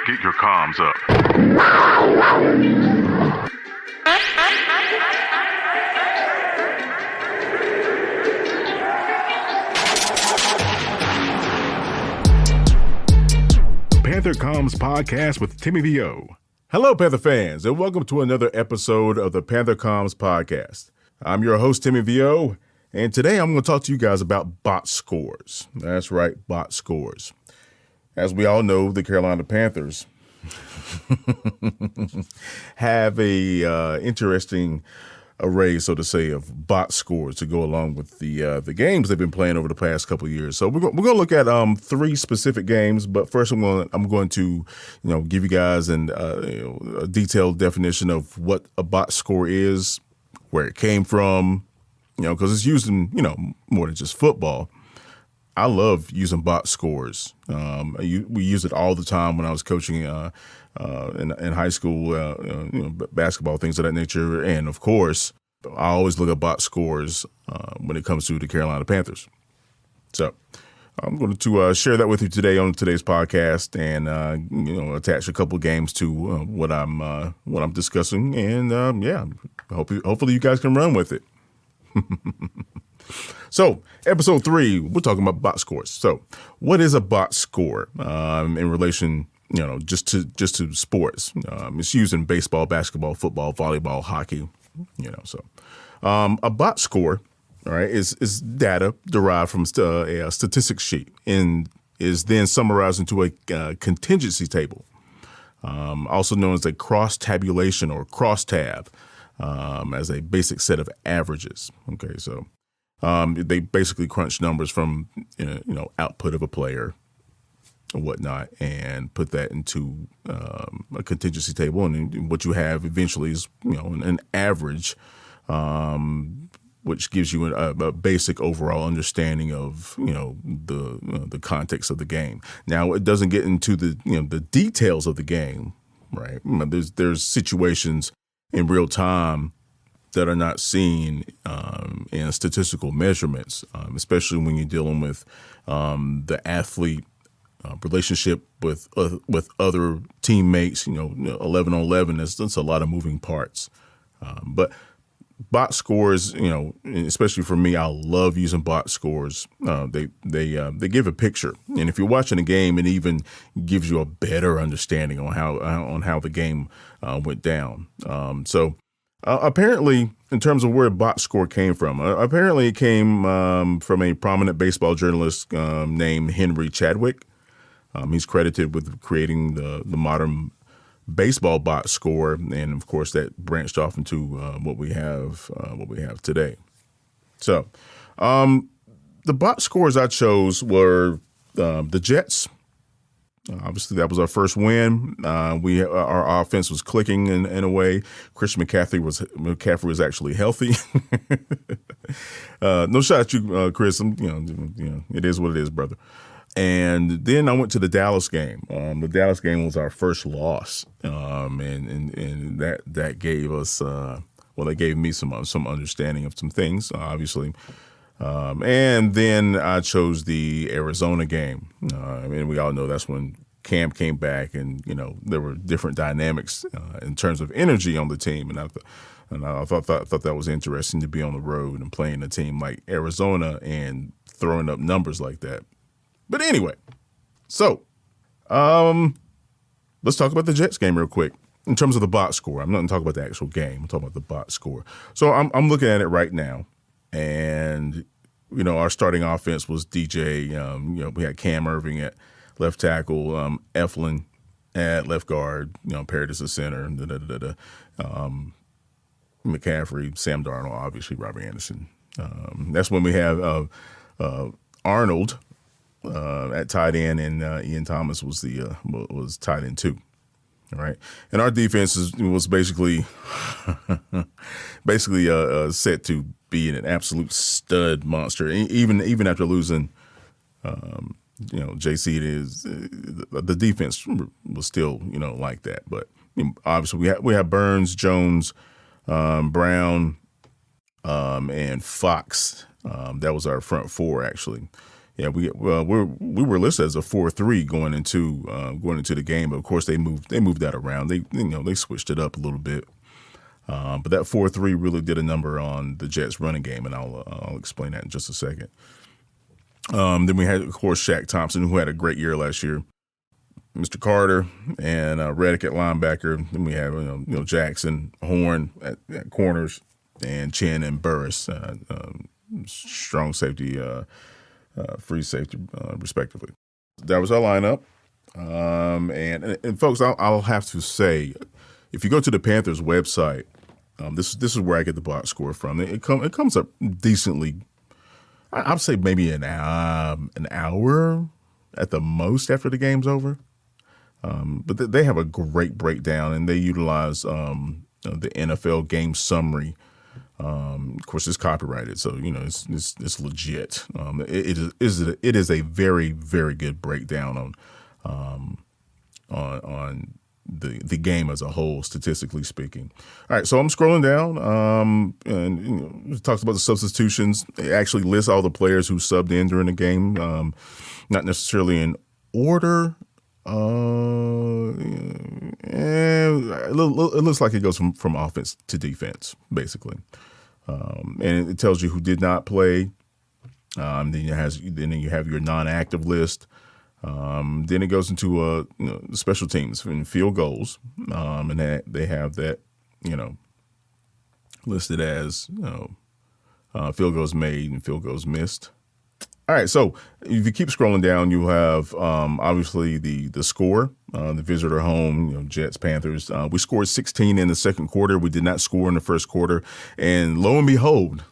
Get your comms up. Panther Comms Podcast with Timmy VO. Hello, Panther fans, and welcome to another episode of the Panther Comms Podcast. I'm your host, Timmy VO, and today I'm going to talk to you guys about box scores. That's right, box scores. As we all know, the Carolina Panthers have a interesting array, so to say, of box scores to go along with the games they've been playing over the past couple of years. So we're going to look at three specific games, but first I'm going to give you guys a detailed definition of what a box score is, where it came from, because it's used in more than just football. I love using box scores. We use it all the time when I was coaching in high school, basketball, things of that nature. And of course, I always look at box scores when it comes to the Carolina Panthers. So I'm going to share that with you today on today's podcast, and attach a couple of games to what I'm discussing. And hopefully you guys can run with it. So, episode 3, we're talking about box scores. So, what is a box score in relation, just to sports? It's used in baseball, basketball, football, volleyball, hockey. A box score, all right, is data derived from a statistics sheet and is then summarized into a contingency table, also known as a cross tabulation or crosstab, as a basic set of averages. Okay, so. They basically crunch numbers from, output of a player or whatnot and put that into a contingency table. And what you have eventually is, an average, which gives you a basic overall understanding of, the context of the game. Now, it doesn't get into the details of the game, right? There's situations in real time that are not seen in statistical measurements, especially when you're dealing with the athlete relationship with other teammates. 11 on 11. That's a lot of moving parts. But box scores, especially for me, I love using box scores. They give a picture, and if you're watching a game, it even gives you a better understanding on how the game went down. Apparently, in terms of where a box score came from, apparently it came from a prominent baseball journalist named Henry Chadwick. He's credited with creating the modern baseball box score, and of course that branched off into what we have today. So, the box scores I chose were the Jets. Obviously, that was our first win. Our offense was clicking in a way. Christian McCaffrey was actually healthy. No shot at you, Chris. It is what it is, brother. And then I went to the Dallas game. The Dallas game was our first loss, and that gave us that gave me some understanding of some things, obviously. And then I chose the Arizona game. And we all know that's when Cam came back, and there were different dynamics in terms of energy on the team. And I thought that was interesting to be on the road and playing a team like Arizona and throwing up numbers like that. But anyway, so let's talk about the Jets game real quick. In terms of the box score, I'm not going to talk about the actual game. I'm talking about the box score. So I'm looking at it right now. And, our starting offense was DJ. We had Cam Irving at left tackle, Eflin at left guard, Paradis at center, McCaffrey, Sam Darnold, obviously Robert Anderson. That's when we have Arnold at tight end, and Ian Thomas was tight end too. All right, and our defense was basically set to be an absolute stud monster. Even after losing, JC, the defense was still like that. But obviously we have Burns, Jones, Brown, and Fox. That was our front four actually. Yeah, we were listed as a 4-3 going into the game, but of course they moved that around. They switched it up a little bit, but that 4-3 really did a number on the Jets running game, and I'll explain that in just a second. Then we had, of course, Shaq Thompson, who had a great year last year. Mr. Carter and Reddick at linebacker. Then we have Jackson, Horn at corners, and Chen and Burris, strong safety, free safety, respectively. That was our lineup. And folks, I'll have to say, if you go to the Panthers website, this is where I get the box score from. It comes up decently. I'd say maybe an hour at the most after the game's over. But they have a great breakdown, and they utilize the NFL game summary. Of course, it's copyrighted, so it's legit. It is a very, very good breakdown on the game as a whole, statistically speaking. All right, so I'm scrolling down, and it talks about the substitutions. It actually lists all the players who subbed in during the game, not necessarily in order. It looks like it goes from offense to defense, basically, and it tells you who did not play. Then you have your non-active list. Then it goes into special teams and field goals, and they have that listed as field goals made and field goals missed. All right, so if you keep scrolling down, you have obviously the score, the visitor home, Jets, Panthers. We scored 16 in the second quarter. We did not score in the first quarter, and lo and behold,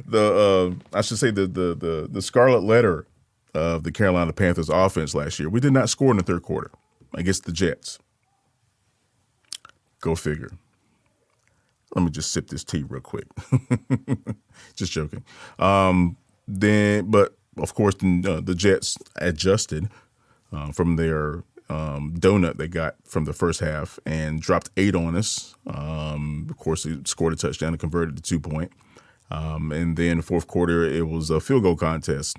the scarlet letter of the Carolina Panthers offense last year, we did not score in the third quarter against the Jets. Go figure. Let me just sip this tea real quick. Just joking. But of course, the Jets adjusted from their donut they got from the first half and dropped 8 on us. Of course, they scored a touchdown and converted the 2-point. And then the fourth quarter, it was a field goal contest.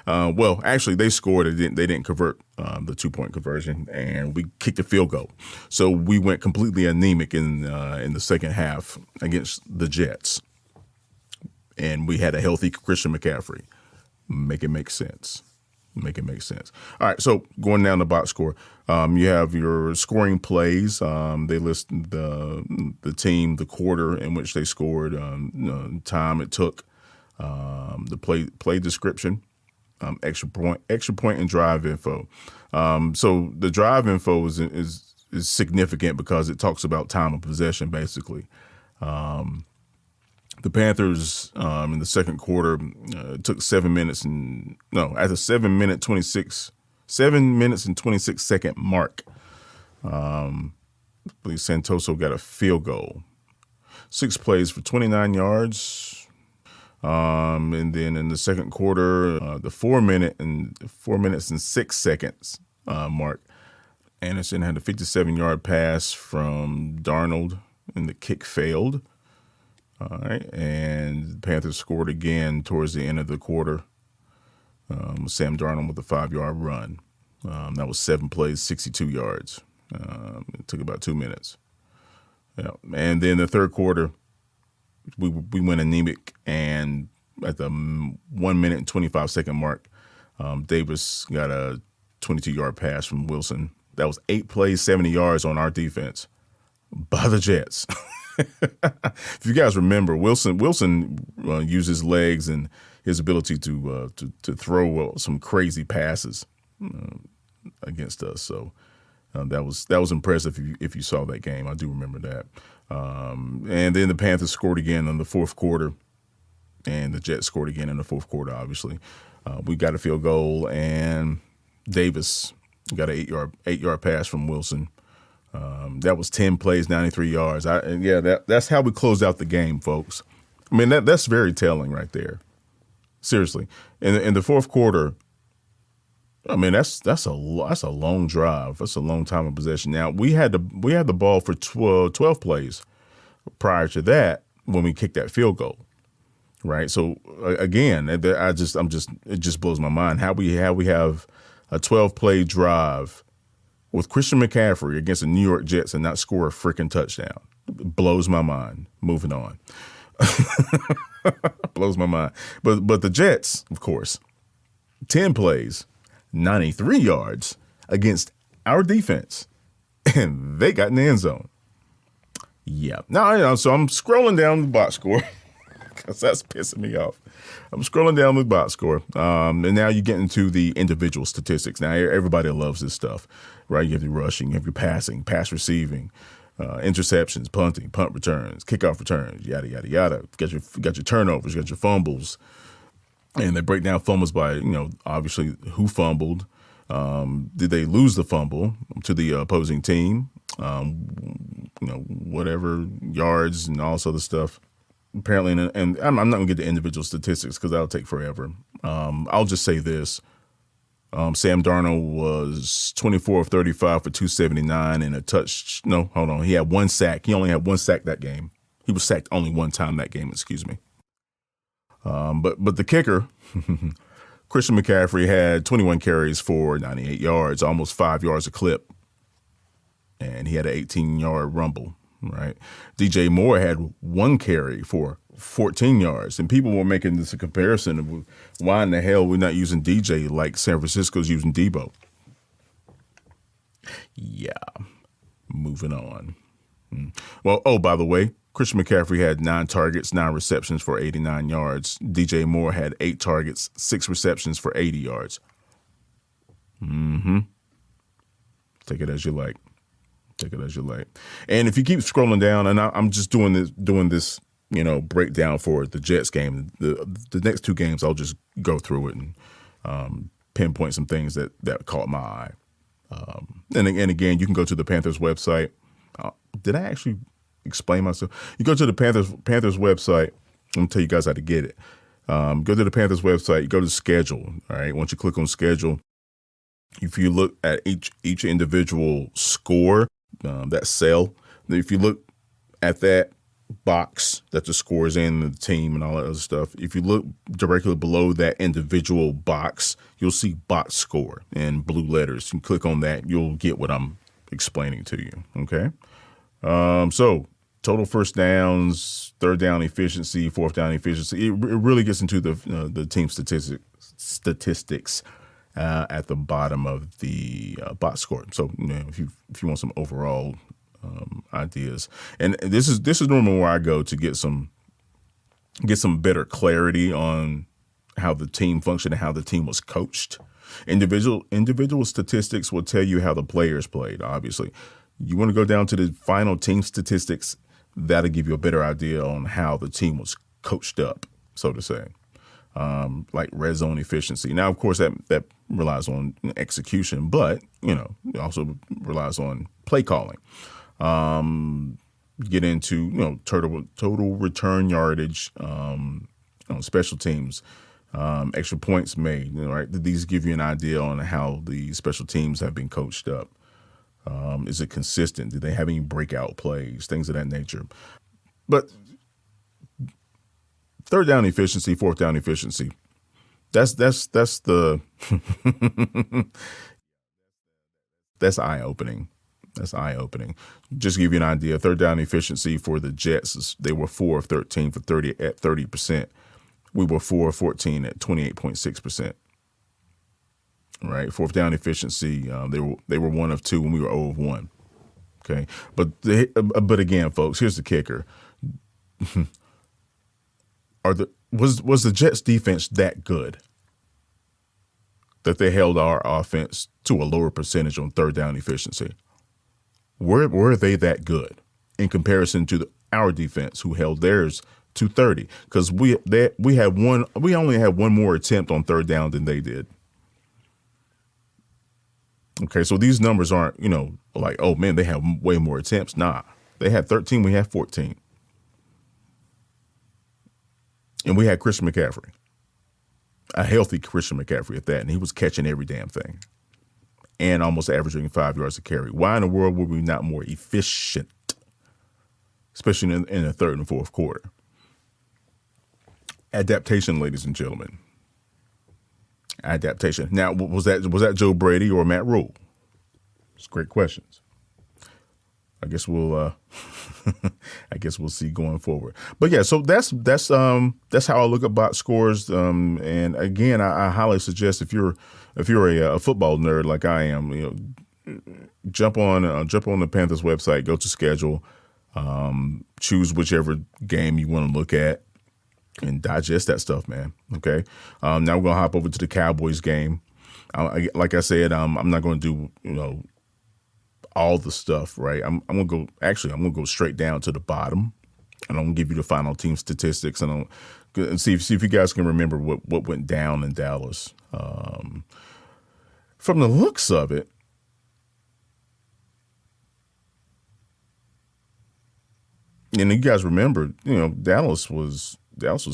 Well, actually, they scored. They didn't convert the 2-point conversion, and we kicked a field goal. So we went completely anemic in the second half against the Jets, and we had a healthy Christian McCaffrey. Make it make sense. All right, so going down the box score, you have your scoring plays. They list the team, the quarter in which they scored, time it took, the play description, extra point, and drive info. So the drive info is significant because it talks about time of possession, basically. The Panthers in the second quarter took 7 minutes at the 7 minute 26 second mark. I believe Santoso got a field goal. 6 plays for 29 yards. And then in the second quarter, the 4 minutes and 6 seconds mark, Anderson had a 57-yard pass from Darnold, and the kick failed. All right, and the Panthers scored again towards the end of the quarter. Sam Darnold with a 5-yard run. That was 7 plays, 62 yards. It took about 2 minutes. Yeah, and then the third quarter, we went anemic, and at the 1 minute and 25 second mark, Davis got a 22-yard pass from Wilson. That was 8 plays, 70 yards on our defense by the Jets. If you guys remember, Wilson used his legs and his ability to throw some crazy passes against us. So that was impressive if you saw that game. I do remember that. And then the Panthers scored again in the fourth quarter, and the Jets scored again in the fourth quarter. Obviously, we got a field goal, and Davis got an 8-yard pass from Wilson. That was 10 plays, 93 yards. That's how we closed out the game, folks. I mean, that's very telling right there. Seriously. In the fourth quarter, I mean, that's a long drive. That's a long time of possession. Now, we had the ball for 12 plays prior to that when we kicked that field goal. right? So again, it just blows my mind how we have a 12-play drive with Christian McCaffrey against the New York Jets and not score a freaking touchdown. It blows my mind. Moving on. Blows my mind. But the Jets, of course, 10 plays, 93 yards against our defense, and they got in the end zone. Yeah. Now, so I'm scrolling down the box score because that's pissing me off. I'm scrolling down the box score, and now you get into the individual statistics. Now, everybody loves this stuff, right? You have your rushing, you have your passing, pass receiving, interceptions, punting, punt returns, kickoff returns, yada, yada, yada. You got your turnovers, you got your fumbles. And they break down fumbles by, obviously who fumbled. Did they lose the fumble to the opposing team? Whatever, yards and all this other stuff. Apparently, and I'm not going to get the individual statistics because that'll take forever. I'll just say this. Sam Darnold was 24 of 35 for 279 and a touch. No, hold on. He had one sack. He only had one sack that game. He was sacked only one time that game, excuse me. But the kicker, Christian McCaffrey had 21 carries for 98 yards, almost 5 yards a clip. And he had an 18-yard rumble, right? DJ Moore had one carry for 14 yards. And people were making this a comparison of why in the hell we're not using DJ like San Francisco's using Debo. Yeah, moving on. Well, by the way, Christian McCaffrey had 9 targets, 9 receptions for 89 yards. DJ Moore had 8 targets, 6 receptions for 80 yards. Take it as you like. And if you keep scrolling down, and I'm just doing this, breakdown for the Jets game. The next 2 games, I'll just go through it and pinpoint some things that caught my eye. And again, you can go to the Panthers website. Did I actually explain myself? You go to the Panthers website. I'm gonna tell you guys how to get it. Go to the Panthers website. You go to schedule. All right. Once you click on schedule, if you look at each individual score, that cell, if you look at that box that the score is in, the team and all that other stuff, if you look directly below that individual box, you'll see box score in blue letters. You click on that, you'll get what I'm explaining to you. Okay. So total first downs, third down efficiency, fourth down efficiency. It really gets into the team statistics at the bottom of the box score. So if you want some overall ideas, and this is normally where I go to get some better clarity on how the team functioned and how the team was coached. Individual statistics will tell you how the players played. Obviously, you want to go down to the final team statistics. That'll give you a better idea on how the team was coached up, so to say. Like red zone efficiency. Now, of course, that relies on execution, but it also relies on play calling. Get into total return yardage on special teams, extra points made. Right? These give you an idea on how the special teams have been coached up. Is it consistent? Do they have any breakout plays? Things of that nature. But third down efficiency, fourth down efficiency. That's the that's eye-opening. That's eye-opening. Just to give you an idea, third down efficiency for the Jets, they were 4 of 13 for 30%. We were 4 of 14 at 28.6%. Right, fourth down efficiency. They were 1 of 2 and we were 0 of 1. Okay, but again, folks, here's the kicker. Was the Jets defense that good that they held our offense to a lower percentage on third down efficiency? Were they that good in comparison to our defense, who held theirs to 30? Because we only had one more attempt on third down than they did. Okay, so these numbers aren't, like, oh man, they have way more attempts. Nah, they had 13, we had 14. And we had Christian McCaffrey, a healthy Christian McCaffrey at that, and he was catching every damn thing and almost averaging 5 yards a carry. Why in the world were we not more efficient, especially in the third and fourth quarter? Adaptation, ladies and gentlemen. Adaptation. Now, was that Joe Brady or Matt Rule? It's great questions. I guess we'll see going forward. But yeah, so that's how I look at box scores. And again, I highly suggest if you're a football nerd like I am, jump on the Panthers website, go to schedule, choose whichever game you want to look at, and digest that stuff, man. Okay. Now we're gonna hop over to the Cowboys game. Like I said, I'm not going to do all the stuff, right? I'm gonna go straight down to the bottom, and I'm gonna give you the final team statistics, and see if you guys can remember what went down in Dallas. From the looks of it, and you guys remember, Dallas was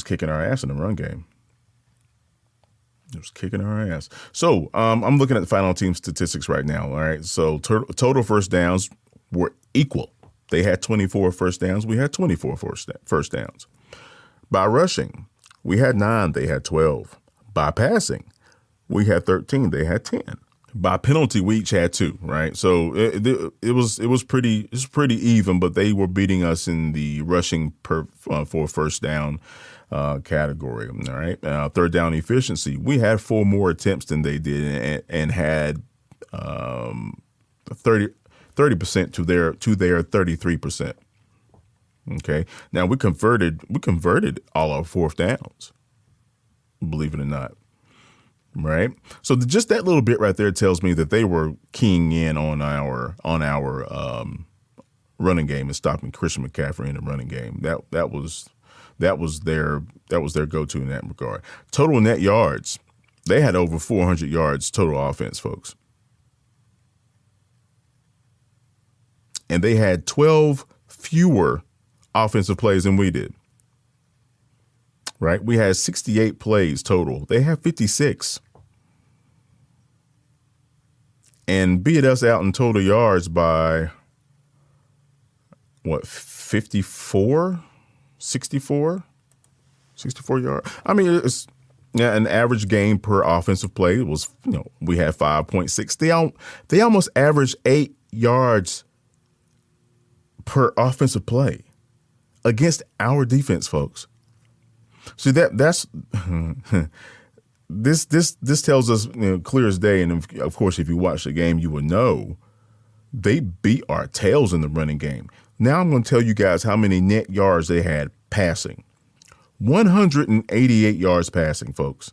kicking our ass in the run game. It was kicking our ass. So I'm looking at the final team statistics right now. All right. So total first downs were equal. They had 24 first downs. We had 24 first downs. By rushing, we had 9. They had 12. By passing, we had 13. They had 10. By penalty, we each had 2. Right. So it was pretty even, but they were beating us in the rushing for first down category. All right. Third down efficiency. We had 4 more attempts than they did and had 30% to their 33%. Okay. Now we converted all our fourth downs, believe it or not. Right. So just that little bit right there tells me that they were keying in on our running game and stopping Christian McCaffrey in the running game. That was their go-to in that regard. Total net yards, they had over 400 yards total offense, folks. And they had 12 fewer offensive plays than we did. Right? We had 68 plays total. They had 56. And beat us out in total yards by, 54? 64 yards. I mean, it's an average game per offensive play was, we had 5.6. They almost averaged 8 yards per offensive play against our defense, folks. See, that's this tells us, clear as day. And of course, if you watch the game, you will know they beat our tails in the running game. Now I'm going to tell you guys how many net yards they had passing. 188 yards passing, folks.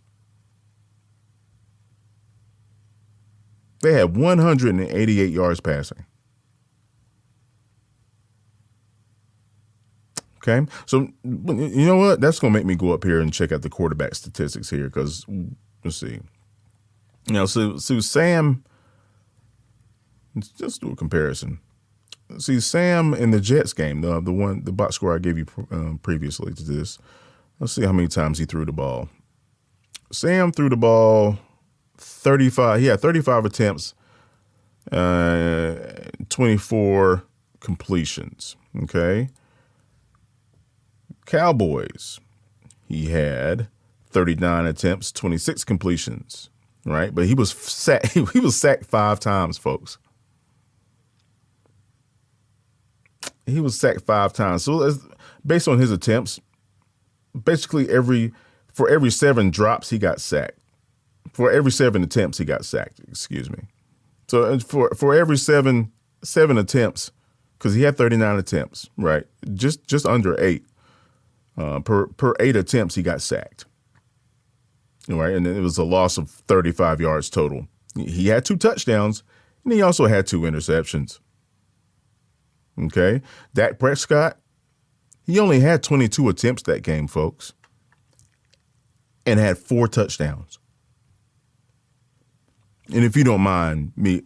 They had 188 yards passing. Okay. So you know what? That's going to make me go up here and check out the quarterback statistics here because let's see. So Sam, let's do a comparison. See, Sam in the Jets game, the box score I gave you previously to this. Let's see how many times he threw the ball. Sam threw the ball 35. He had 35 attempts, 24 completions. Okay. Cowboys, he had 39 attempts, 26 completions. Right, but he was sacked. He was sacked 5 times, folks. He was sacked 5 times. So based on his attempts, basically for every 7 drops, he got sacked. For every 7 attempts, he got sacked. Excuse me. So for every seven attempts, because he had 39 attempts, right? Just under 8. Per 8 attempts, he got sacked. Right, and it was a loss of 35 yards total. He had 2 touchdowns, and he also had 2 interceptions. Okay, Dak Prescott, he only had 22 attempts that game, folks, and had 4 touchdowns. And if you don't mind me,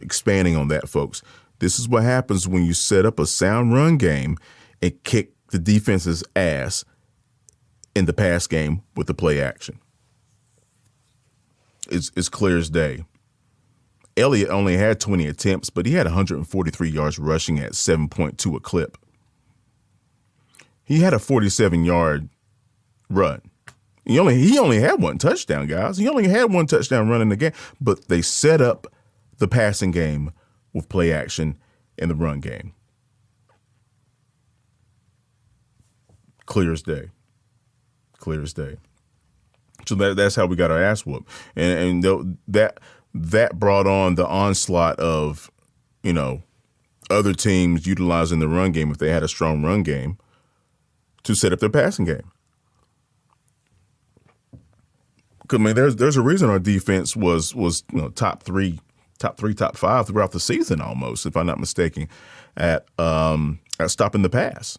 expanding on that, folks, this is what happens when you set up a sound run game and kick the defense's ass in the pass game with the play action. It's clear as day. Elliott only had 20 attempts, but he had 143 yards rushing at 7.2 a clip. He had a 47-yard run. He only had one touchdown, guys. He only had one touchdown run in the game, but they set up the passing game with play action in the run game. Clear as day. Clear as day. So that's how we got our ass whooped. And that brought on the onslaught of, other teams utilizing the run game if they had a strong run game to set up their passing game. I mean, there's a reason our defense was top three, top five throughout the season almost, if I'm not mistaken, at stopping the pass.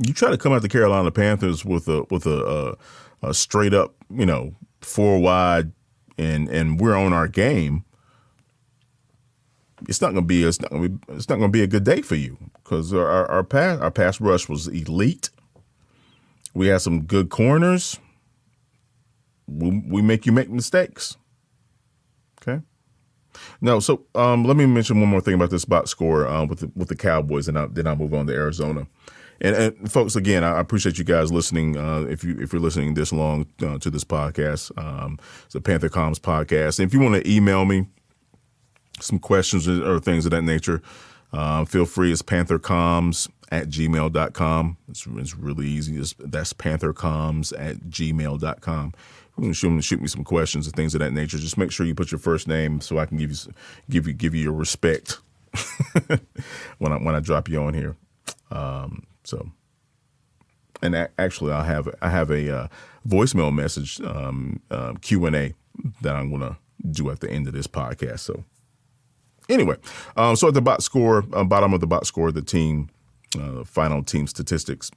You try to come out the Carolina Panthers with a straight up, 4 wide, and we're on our game. It's not going to be a good day for you because our pass rush was elite. We had some good corners. We make you make mistakes. Okay. No, so let me mention one more thing about this box score with the Cowboys, and then I'll move on to Arizona. And folks, again, I appreciate you guys listening. If you're listening this long to this podcast, it's a Panther Comms podcast. And if you want to email me some questions or things of that nature, feel free. It's panthercoms@gmail.com. It's really easy. That's panthercoms@gmail.com. You can shoot me some questions and things of that nature. Just make sure you put your first name so I can give you your respect when I drop you on here. Actually, I have a voicemail message Q&A that I'm gonna do at the end of this podcast. So anyway, so at the box score, bottom of the box score, the team final team statistics.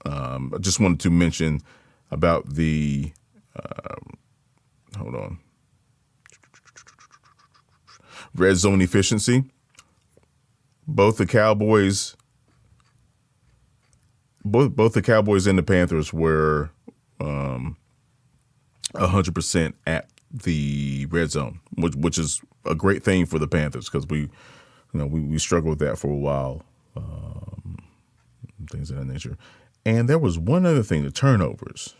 I just wanted to mention about the red zone efficiency. Both the Cowboys and the Panthers were 100% at the red zone, which is a great thing for the Panthers because we struggled with that for a while, things of that nature. And there was one other thing: the turnovers.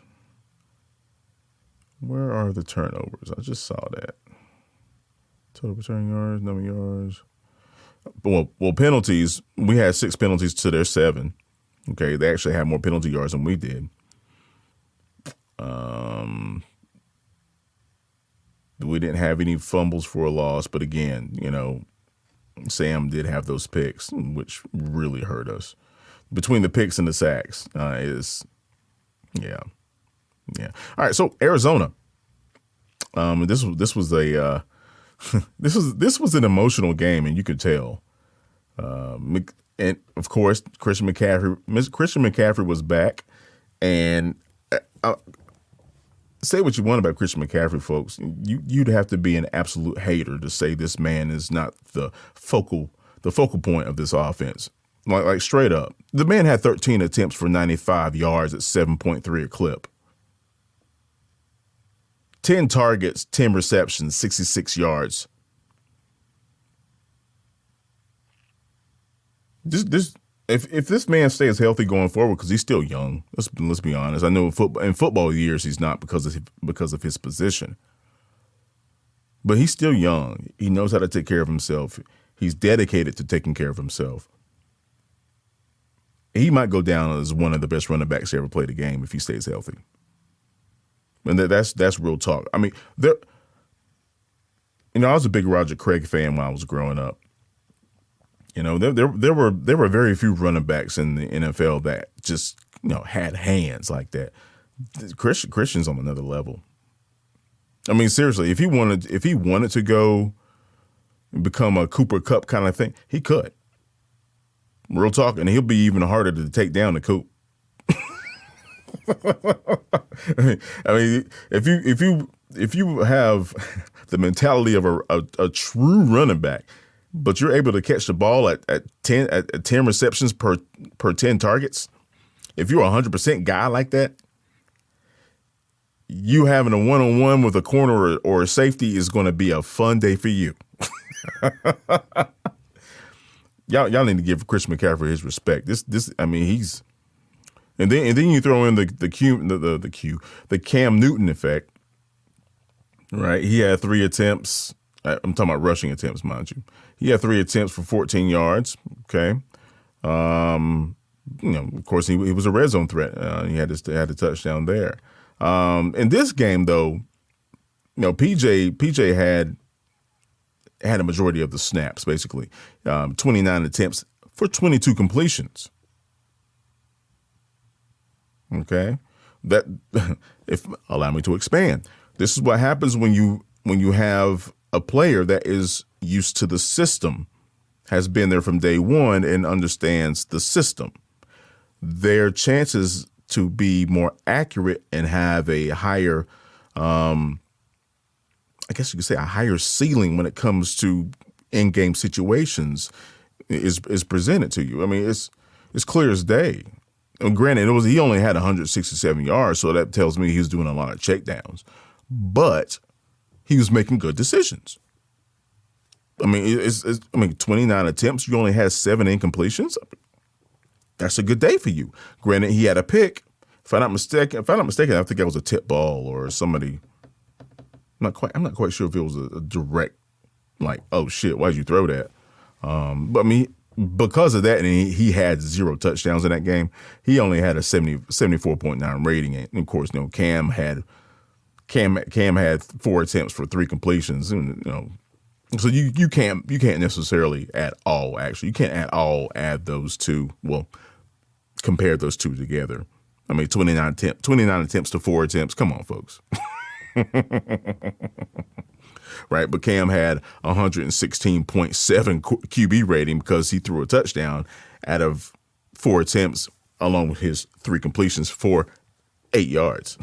Where are the turnovers? I just saw that. Total return yards, number of yards. Well, penalties. We had 6 penalties to their 7. Okay, they actually had more penalty yards than we did. We didn't have any fumbles for a loss, but again, Sam did have those picks, which really hurt us. Between the picks and the sacks, yeah. All right, so Arizona. This was a this was an emotional game, and you could tell. And of course, Christian McCaffrey was back, and say what you want about Christian McCaffrey, folks. You'd have to be an absolute hater to say this man is not the focal point of this offense. Like straight up, the man had 13 attempts for 95 yards at 7.3 a clip. 10 targets, 10 receptions, 66 yards. If this man stays healthy going forward, because he's still young, let's be honest. I know in football years he's not because of his position, but he's still young. He knows how to take care of himself. He's dedicated to taking care of himself. He might go down as one of the best running backs to ever play the game if he stays healthy. And that's real talk. I mean, I was a big Roger Craig fan when I was growing up. There were very few running backs in the NFL that just had hands like that. Christian's on another level. I mean, seriously, if he wanted to go become a Cooper Kupp kind of thing, he could. Real talk, and he'll be even harder to take down the Coop. I mean, if you have the mentality of a true running back, but you're able to catch the ball at 10 receptions per 10 targets, if you're a 100% guy like that, you having a one-on-one with a corner or a safety is going to be a fun day for you. Y'all need to give Christian McCaffrey his respect. This And then you throw in the Cam Newton effect, right? He had 3 attempts. I'm talking about rushing attempts, mind you. He had 3 attempts for 14 yards. Okay. Of course, he was a red zone threat. He had a touchdown there. In this game, though, PJ had a majority of the snaps, basically. 29 attempts for 22 completions. Okay, allow me to expand. This is what happens when you have a player that is used to the system, has been there from day one, and understands the system. Their chances to be more accurate and have a higher, I guess you could say, a higher ceiling when it comes to in-game situations is presented to you. I mean, it's clear as day. And granted, he only had 167 yards, so that tells me he was doing a lot of checkdowns. But he was making good decisions. I mean, 29 attempts, you only had 7 incompletions. That's a good day for you. Granted, he had a pick. If I'm not mistaken, I think that was a tip ball or somebody. I'm not quite sure if it was a direct, like, oh shit, why'd you throw that? But I mean, because of that, and he had 0 touchdowns in that game, he only had a 74.9 rating. And of course, Cam had 4 attempts for 3 completions. And, so you can't necessarily at all, actually. You can't at all add those two. Well, compare those two together. I mean, 29 attempts to 4 attempts. Come on, folks. Right, but Cam had 116.7 QB rating because he threw a touchdown out of 4 attempts, along with his 3 completions for 8 yards.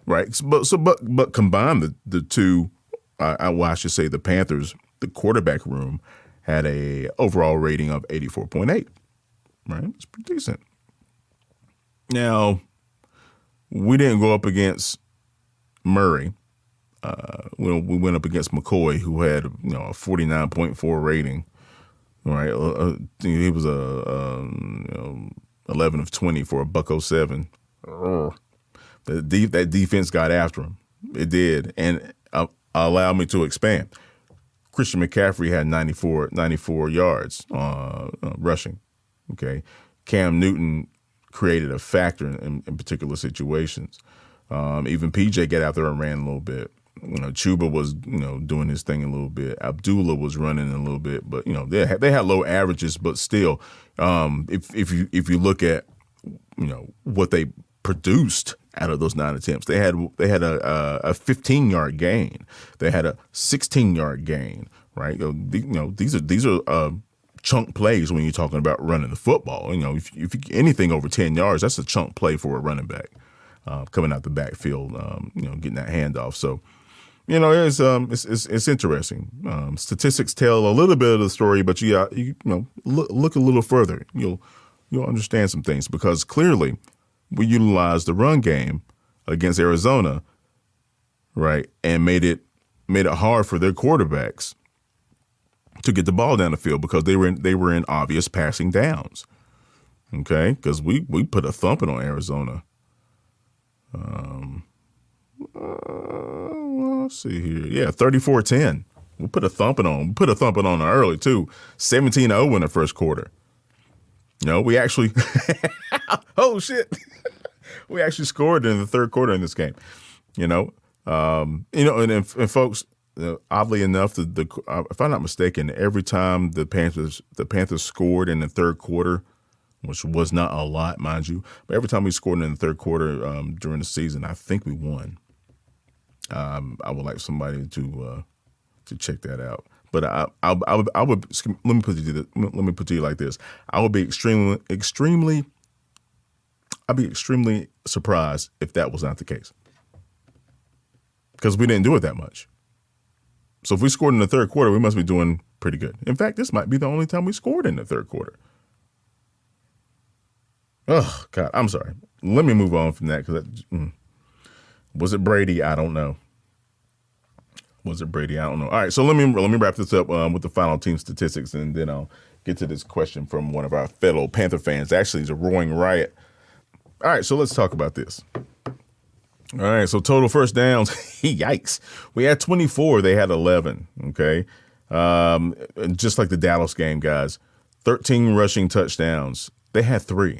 Right, but combine the two. I should say the Panthers, the quarterback room, had a overall rating of 84.8. Right, it's pretty decent. Now, we didn't go up against Murray. We went up against McCoy, who had a 49.4 rating. Right, he was 11 of 20 for a $107. That defense got after him. It did, and allow me to expand. Christian McCaffrey had 94 yards rushing. Okay, Cam Newton created a factor in particular situations. Even PJ got out there and ran a little bit. Chuba was doing his thing a little bit. Abdullah was running a little bit, but they had low averages. But still, if you look at what they produced out of those 9 attempts, they had a 15-yard gain. They had a 16-yard gain. Right? These are chunk plays when you're talking about running the football. If anything over 10 yards, that's a chunk play for a running back coming out the backfield. Getting that handoff. So. It's interesting. Statistics tell a little bit of the story, but you look a little further. You'll understand some things, because clearly we utilized the run game against Arizona, right, and made it hard for their quarterbacks to get the ball down the field because they were in obvious passing downs. Okay, because we put a thumping on Arizona. Let's see here. Yeah, 34-10. We put a thumping on. We put a thumping on early too. 17-0 in the first quarter. We actually oh shit. We actually scored in the third quarter in this game. And folks, oddly enough, if I'm not mistaken, every time the Panthers scored in the third quarter, which was not a lot, mind you, but every time we scored in the third quarter during the season, I think we won. I would like somebody to check that out. But I would let me put it to you like this: I would be extremely surprised if that was not the case, because we didn't do it that much. So if we scored in the third quarter, we must be doing pretty good. In fact, this might be the only time we scored in the third quarter. Oh God, I'm sorry. Let me move on from that, because was it Brady? I don't know. Was it Brady? I don't know. All right, so let me wrap this up with the final team statistics, and then I'll get to this question from one of our fellow Panther fans. Actually, it's a roaring riot. All right, so let's talk about this. All right, so total first downs, yikes. We had 24, they had 11, okay? And just like the Dallas game, guys, 13 rushing touchdowns. They had 3.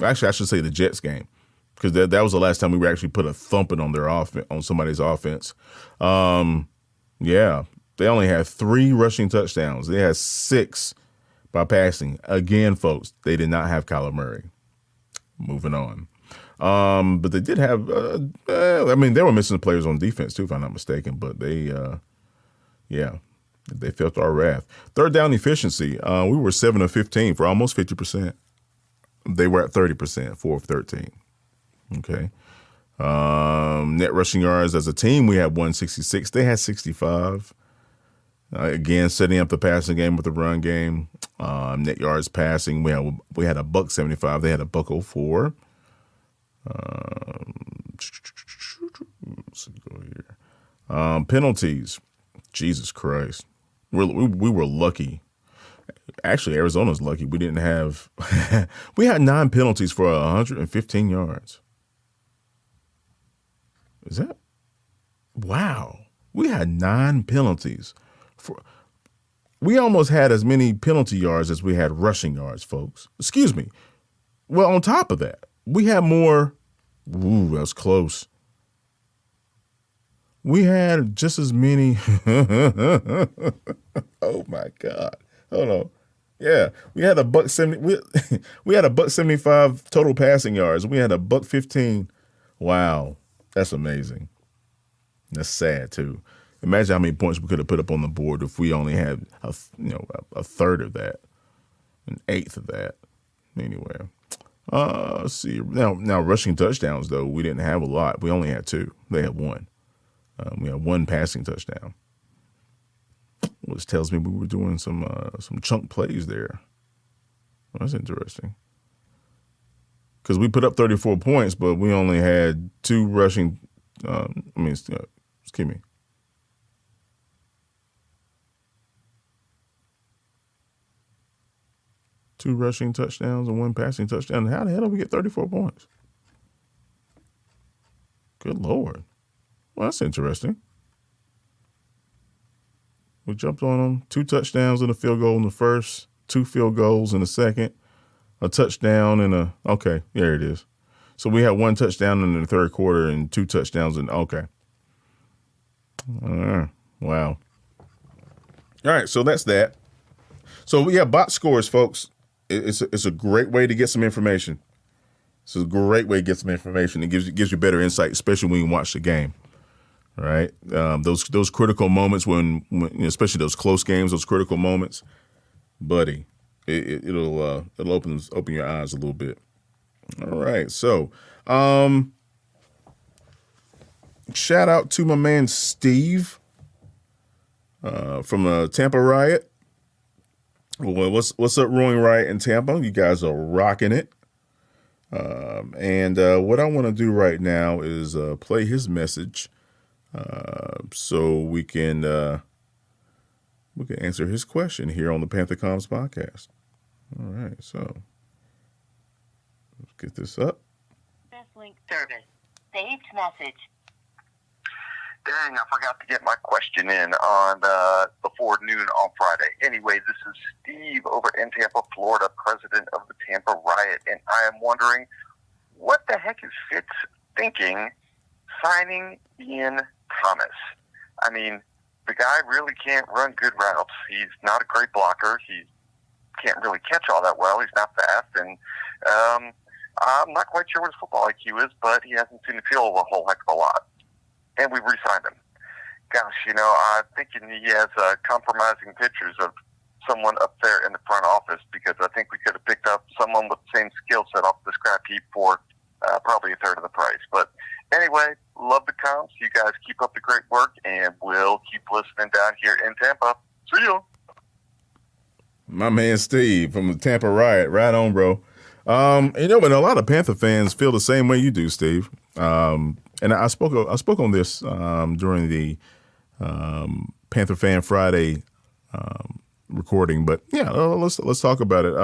Actually, I should say the Jets game, because that was the last time we actually put a thumping on their on somebody's offense. Yeah, they only had 3 rushing touchdowns. They had 6 by passing. Again, folks, they did not have Kyler Murray. Moving on. But they did have, they were missing players on defense too, if I'm not mistaken, but they felt our wrath. Third down efficiency. We were 7 of 15 for almost 50%. They were at 30%, 4 of 13. Okay. Net rushing yards as a team, we had 166. They had 65. Again, setting up the passing game with the run game. Net yards passing, we had a $175. They had a $104. Let's go here. Penalties. Jesus Christ. We were lucky. Actually, Arizona's lucky. We didn't have we had 9 penalties for 115 yards. Is that? Wow. We had 9 penalties. We almost had as many penalty yards as we had rushing yards, folks. Excuse me. Well, on top of that, we had more. Ooh, that was close. We had just as many. Oh my God. Hold on. Yeah, we had a $170. We had a $175 total passing yards. We had a $115. Wow, that's amazing. That's sad too. Imagine how many points we could have put up on the board if we only had a third of that, an eighth of that. Anyway, let's see. Now rushing touchdowns though, we didn't have a lot. We only had 2. They had 1. We had 1 passing touchdown, which tells me we were doing some chunk plays there. Well, that's interesting. Because we put up 34 points, but we only had 2 rushing. Excuse me. 2 rushing touchdowns and 1 passing touchdown. How the hell did we get 34 points? Good Lord. Well, that's interesting. We jumped on them. 2 touchdowns and a field goal in the first, 2 field goals in the second, a touchdown and okay, there it is. So we had 1 touchdown in the third quarter and 2 touchdowns okay. Wow. All right, so that's that. So we have box scores, folks. It's a great way to get some information. It's a great way to get some information. It gives you better insight, especially when you watch the game. All right, those critical moments when especially those close games, those critical moments, buddy, it'll open your eyes a little bit. All right, so shout out to my man Steve from Tampa Riot. Well, what's up, Roaring Riot in Tampa? You guys are rocking it. And what I want to do right now is play his message, so we can answer his question here on the Panther Comms podcast. All right, so let's get this up. Link service. Saved message. Dang, I forgot to get my question in on before noon on Friday. Anyway, this is Steve over in Tampa, Florida, president of the Tampa Riot, and I am wondering what the heck is Fitz thinking signing Ian Thomas? I mean, the guy really can't run good routes. He's not a great blocker. He can't really catch all that well. He's not fast, and I'm not quite sure what his football IQ is, but he hasn't seen the field a whole heck of a lot. And we re-signed him. Gosh, I'm thinking he has compromising pictures of someone up there in the front office, because I think we could have picked up someone with the same skill set off the scrap heap for probably a third of the price. But anyway, love the comms. You guys keep up the great work, and we'll keep listening down here in Tampa. See you. My man Steve from the Tampa Riot. Right on, bro. But a lot of Panther fans feel the same way you do, Steve. And I spoke on this during the Panther Fan Friday recording. But yeah, let's talk about it.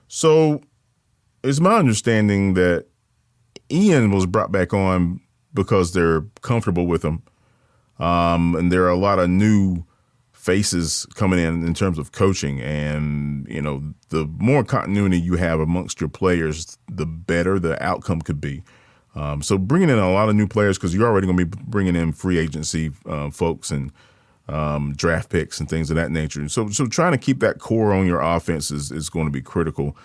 So it's my understanding that Ian was brought back on because they're comfortable with him. And there are a lot of new faces coming in terms of coaching. And, the more continuity you have amongst your players, the better the outcome could be. So bringing in a lot of new players, because you're already going to be bringing in free agency folks and draft picks and things of that nature. So trying to keep that core on your offense is going to be critical.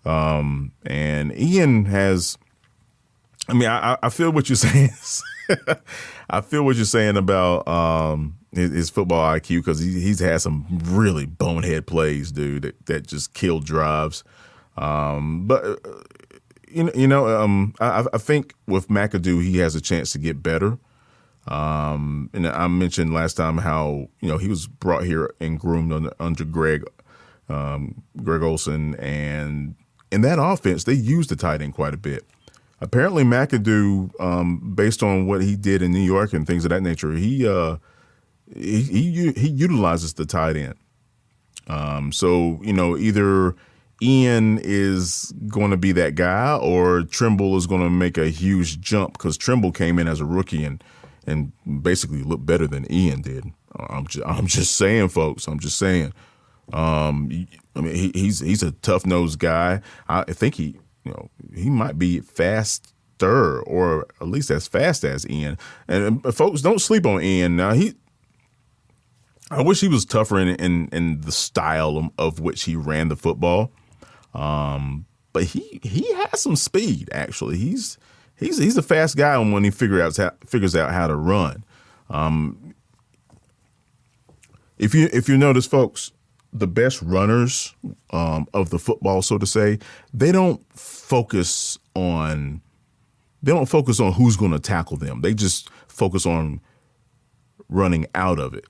And Ian has, I feel what you're saying. I feel what you're saying about his football IQ, because he's had some really bonehead plays, dude, that just killed drives. But I think with McAdoo, he has a chance to get better. And I mentioned last time how he was brought here and groomed under Greg Olson, and in that offense they used the tight end quite a bit. Apparently McAdoo, based on what he did in New York and things of that nature, he utilizes the tight end. So either Ian is going to be that guy, or Trimble is going to make a huge jump, because Trimble came in as a rookie and basically looked better than Ian did. I'm just saying, folks. I'm just saying. He's a tough-nosed guy. I think he might be faster, or at least as fast as Ian. And folks, don't sleep on Ian. Now I wish he was tougher in the style of which he ran the football. But he has some speed. Actually, he's a fast guy when he figures out how to run. If you notice, folks, the best runners of the football, so to say, they don't focus on who's going to tackle them. They just focus on running out of it,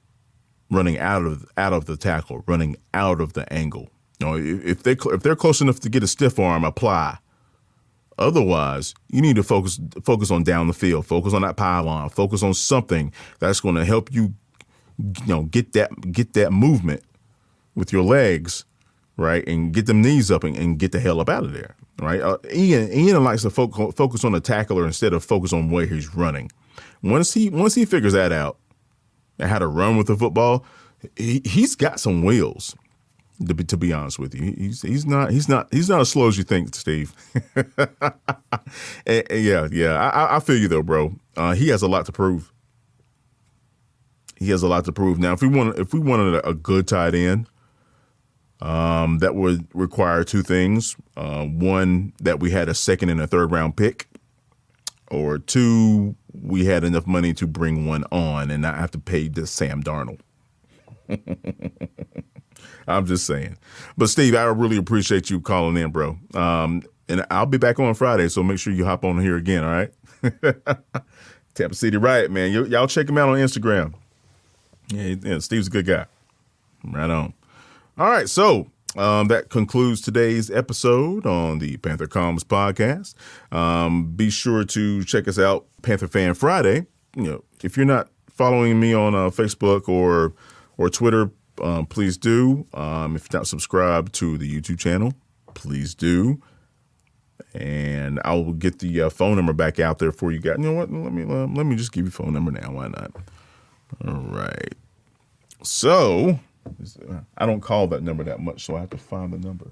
running out of the tackle, running out of the angle. If they're close enough to get a stiff arm, apply. Otherwise, you need to focus on down the field, focus on that pylon, focus on something that's going to help you, get that movement with your legs, right, and get them knees up and get the hell up out of there, right? Ian likes to focus on the tackler instead of focus on where he's running. Once he figures that out and how to run with the football, he's got some wheels. To be honest with you, he's not as slow as you think, Steve. I feel you though, bro. He has a lot to prove. Now, if we wanted a good tight end, that would require two things: one, that we had a second and a third round pick, or two, we had enough money to bring one on and not have to pay this Sam Darnold. I'm just saying. But Steve, I really appreciate you calling in, bro. And I'll be back on Friday, so make sure you hop on here again, all right? Tampa City Riot, man. Y'all check him out on Instagram. Yeah, Steve's a good guy. Right on. All right, so that concludes today's episode on the Panther Comms podcast. Be sure to check us out, Panther Fan Friday. If you're not following me on Facebook or Twitter, please do. If you're not subscribed to the YouTube channel, please do. And I will get the phone number back out there for you guys. You know what? Let me just give you a phone number now. Why not? All right. So I don't call that number that much, so I have to find the number.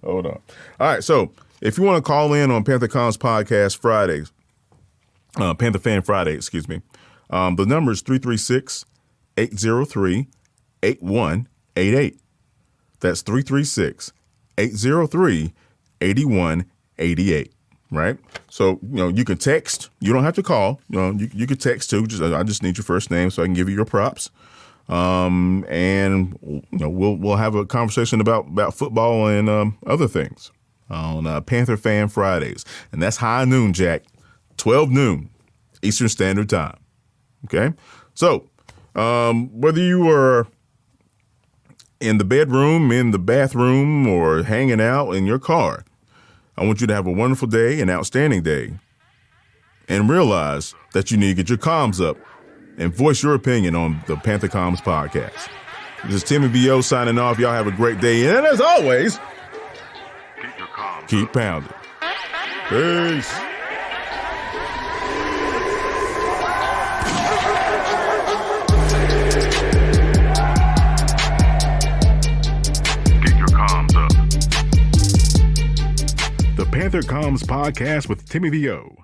Hold on. All right. So if you want to call in on Panther Comms Podcast Fridays, Panther Fan Friday, excuse me, the number is 336-803-8188. That's 336-803-8188. Right. So, you can text. You don't have to call. You can text too. I just need your first name so I can give you your props. And we'll have a conversation about football and other things on Panther Fan Fridays. And that's high noon, Jack. 12 noon Eastern Standard Time. Okay. So whether you are in the bedroom, in the bathroom, or hanging out in your car, I want you to have a wonderful day, an outstanding day, and realize that you need to get your comms up and voice your opinion on the Panther Comms podcast. This is Timmy V.O. signing off. Y'all have a great day. And as always, keep pounding. Peace. Get your comms up. The Panther Comms podcast with Timmy V.O.